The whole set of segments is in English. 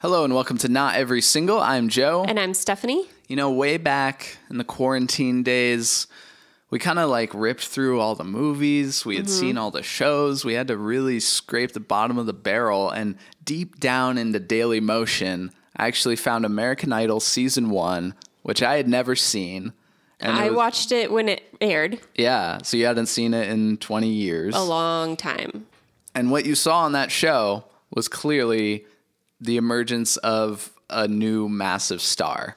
Hello and welcome to Not Every Single. I'm Joe. And I'm Stephanie. You know, way back in the quarantine days, we kind of like ripped through all the movies. We had seen all the shows. We had to really scrape the bottom of the barrel. And deep down into Daily Motion, I actually found American Idol Season 1, which I had never seen. And I watched it when it aired. Yeah, so you hadn't seen it in 20 years. A long time. And what you saw on that show was clearly the emergence of a new massive star.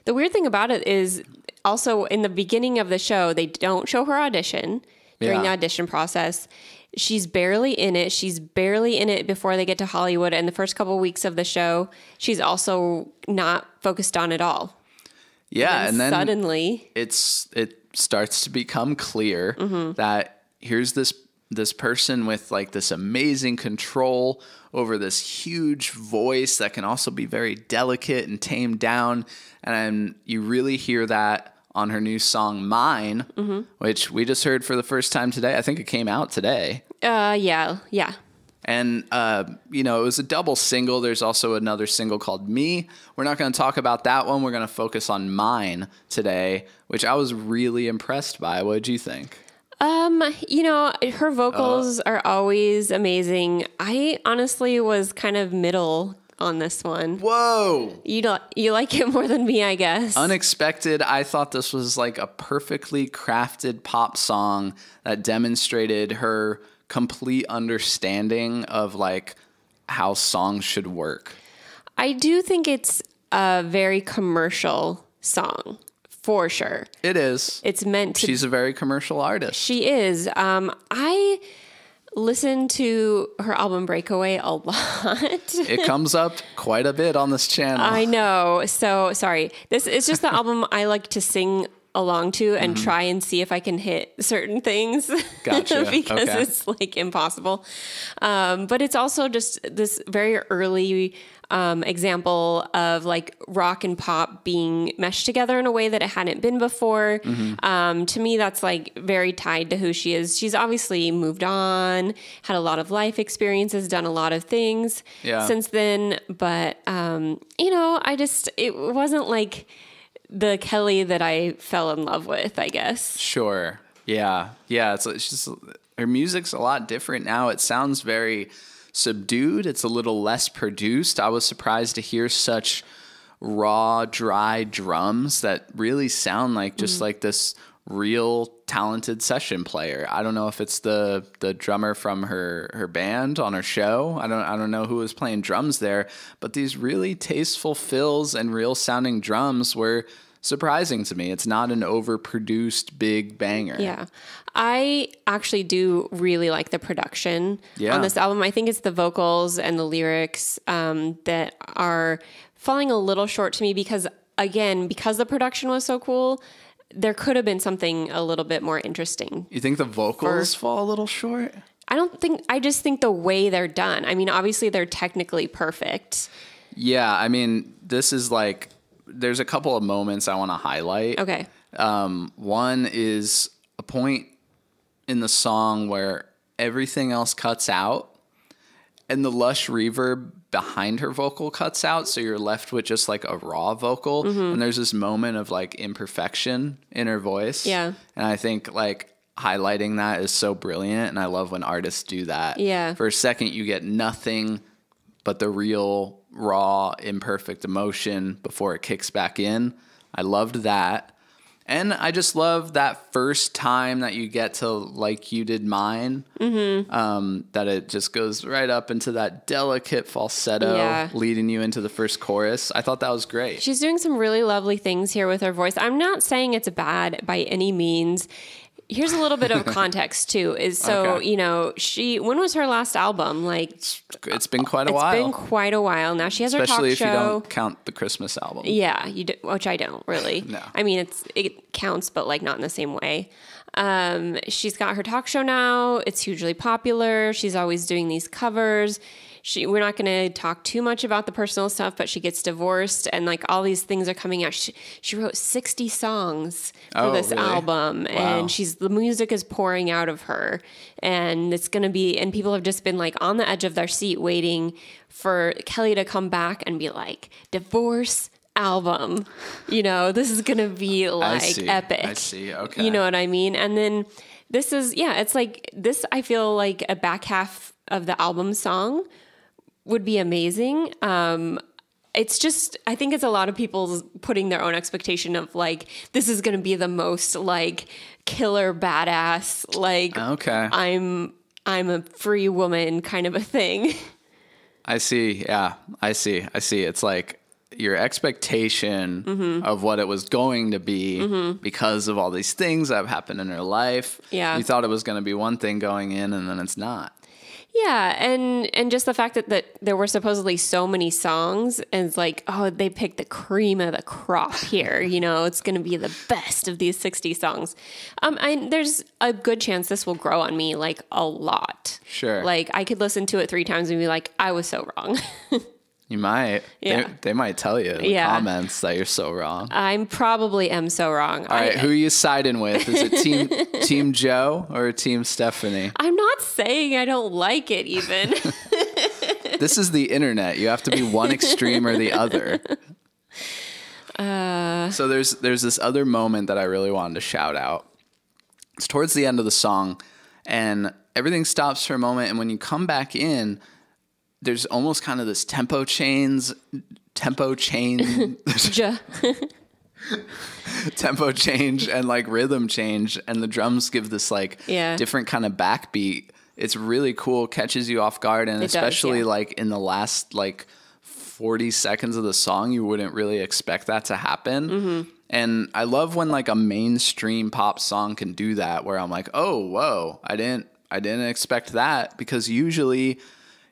The weird thing about it is also in the beginning of the show, they don't show her audition during the audition process. She's barely in it. She's barely in it before they get to Hollywood. And the first couple of weeks of the show, she's also not focused on at all. Yeah. And then suddenly it starts to become clear that here's this person with like this amazing control over this huge voice that can also be very delicate and tamed down. And you really hear that on her new song, Mine, which we just heard for the first time today. I think it came out today. Yeah. And, it was a double single. There's also another single called Me. We're not going to talk about that one. We're going to focus on Mine today, which I was really impressed by. What did you think? Her vocals are always amazing. I honestly was kind of middle on this one. Whoa. You like it more than me, I guess. Unexpected. I thought this was like a perfectly crafted pop song that demonstrated her complete understanding of like how songs should work. I do think it's a very commercial song. For sure. It is. It's meant to... She's a very commercial artist. She is. I listen to her album Breakaway a lot. It comes up quite a bit on this channel. I know. So, sorry. This is just the album I like to sing along to and try and see if I can hit certain things. Gotcha. Because it's like impossible. But it's also just this very early... example of like rock and pop being meshed together in a way that it hadn't been before. To me, that's like very tied to who she is. She's obviously moved on, had a lot of life experiences, done a lot of things since then. But, it wasn't like the Kelly that I fell in love with, I guess. Sure. Yeah. Yeah. It's just, her music's a lot different now. It sounds very subdued. It's a little less produced. I was surprised to hear such raw, dry drums that really sound like just like this real talented session player. I don't know if it's the drummer from her band on her show. I don't know who was playing drums there, but these really tasteful fills and real sounding drums were surprising to me. It's not an overproduced big banger. Yeah. I actually do really like the production on this album. I think it's the vocals and the lyrics that are falling a little short to me because the production was so cool, there could have been something a little bit more interesting. You think the vocals fall a little short? I just think the way they're done. I mean, obviously they're technically perfect. Yeah. I mean, this is like, there's a couple of moments I want to highlight. Okay. One is a point in the song where everything else cuts out and the lush reverb behind her vocal cuts out. So you're left with just like a raw vocal. And there's this moment of like imperfection in her voice. Yeah. And I think like highlighting that is so brilliant. And I love when artists do that. Yeah. For a second, you get nothing but the real raw, imperfect emotion before it kicks back in. I loved that. And I just love that first time that you get to Like You Did Mine, that it just goes right up into that delicate falsetto, leading you into the first chorus. I thought that was great. She's doing some really lovely things here with her voice. I'm not saying it's bad by any means. Here's a little bit of context too. When was her last album? Like it's been quite a while. It's been quite a while now. She has her talk show. Especially if you don't count the Christmas album. Yeah, which I don't really. No. I mean, it counts, but like not in the same way. She's got her talk show now. It's hugely popular. She's always doing these covers. we're not going to talk too much about the personal stuff, but she gets divorced and like all these things are coming out. She wrote 60 songs for this really? album, Wow. and the music is pouring out of her, and it's going to be, and people have just been like on the edge of their seat waiting for Kelly to come back and be like, divorce album, this is going to be like epic. I see. Okay. You know what I mean? And then this is, it's like this, I feel like a back half of the album song would be amazing. It's just, I think it's a lot of people putting their own expectation of like, this is going to be the most like killer badass, like, okay, I'm a free woman kind of a thing. I see. Yeah, I see. It's like your expectation of what it was going to be because of all these things that have happened in her life. Yeah. You thought it was going to be one thing going in, and then it's not. Yeah, and just the fact that there were supposedly so many songs, and it's like, oh, they picked the cream of the crop here. It's going to be the best of these 60 songs. There's a good chance this will grow on me like a lot. Sure. Like I could listen to it 3 times and be like, I was so wrong. You might. Yeah. They might tell you in the comments that you're so wrong. I probably am so wrong. All right, who are you siding with? Is it Team Joe or Team Stephanie? I'm not saying I don't like it even. This is the internet. You have to be one extreme or the other. So there's this other moment that I really wanted to shout out. It's towards the end of the song, and everything stops for a moment, and when you come back in, there's almost kind of this tempo chain, tempo change and like rhythm change, and the drums give this like different kind of backbeat. It's really cool, catches you off guard, and especially like in the last like 40 seconds of the song, you wouldn't really expect that to happen. And I love when like a mainstream pop song can do that, where I'm like, oh, whoa, I didn't expect that, because usually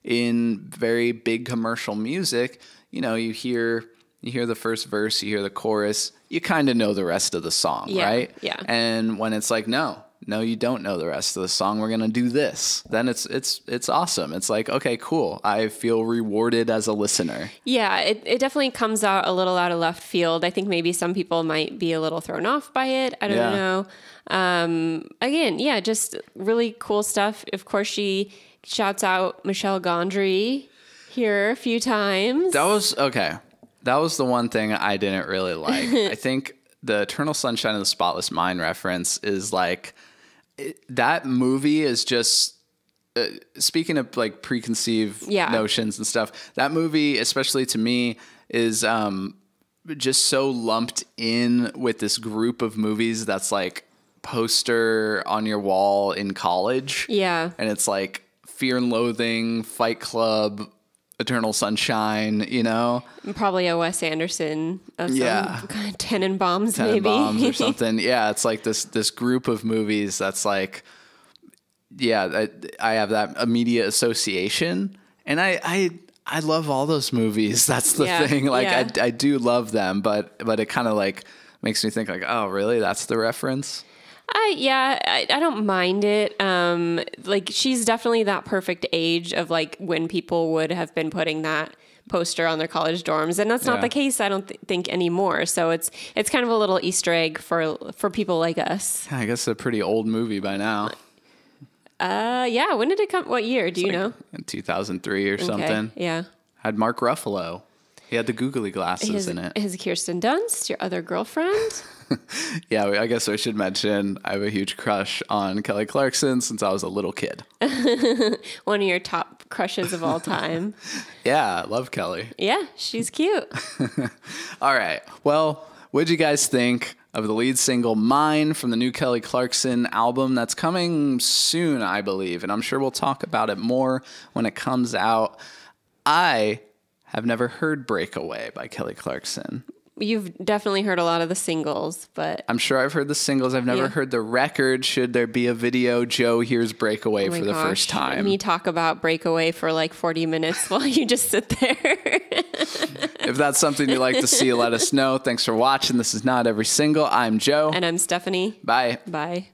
in very big commercial music, you hear the first verse, you hear the chorus, you kind of know the rest of the song, right? Yeah. And when it's like, no, you don't know the rest of the song, we're gonna do this, then it's awesome. It's like, okay, cool. I feel rewarded as a listener. Yeah, it definitely comes out a little out of left field. I think maybe some people might be a little thrown off by it. I don't know. Again, just really cool stuff. Of course, she shouts out Michelle Gondry here a few times. That was the one thing I didn't really like. I think the Eternal Sunshine of the Spotless Mind reference is like, that movie is just, speaking of like preconceived notions and stuff, that movie, especially to me, is just so lumped in with this group of movies that's like poster on your wall in college. Yeah. And it's like Fear and Loathing, Fight Club, Eternal Sunshine, Probably a Wes Anderson of some kind of Tenenbaums, maybe. Tenenbaums or something. Yeah, it's like this group of movies that's like, I have that immediate association. And I love all those movies. That's the thing. Like, I do love them, but it kind of like makes me think like, oh, really? That's the reference? I don't mind it. Like, she's definitely that perfect age of like when people would have been putting that poster on their college dorms, and that's not the case, I don't think anymore. So it's kind of a little Easter egg for people like us. I guess a pretty old movie by now. When did it come? What year? Do you know? In 2003 or something. Yeah. Had Mark Ruffalo. He had the googly glasses in it. His Kirsten Dunst, your other girlfriend. I guess I should mention I have a huge crush on Kelly Clarkson since I was a little kid. One of your top crushes of all time. I love Kelly. Yeah, she's cute. All right. Well, what'd you guys think of the lead single Mine from the new Kelly Clarkson album that's coming soon, I believe, and I'm sure we'll talk about it more when it comes out. I have never heard Breakaway by Kelly Clarkson. You've definitely heard a lot of the singles, but... I'm sure I've heard the singles. I've never heard the record. Should there be a video, Joe hears Breakaway for the first time. Me talk about Breakaway for like 40 minutes while you just sit there. If that's something you'd like to see, let us know. Thanks for watching. This is Not Every Single. I'm Joe. And I'm Stephanie. Bye. Bye.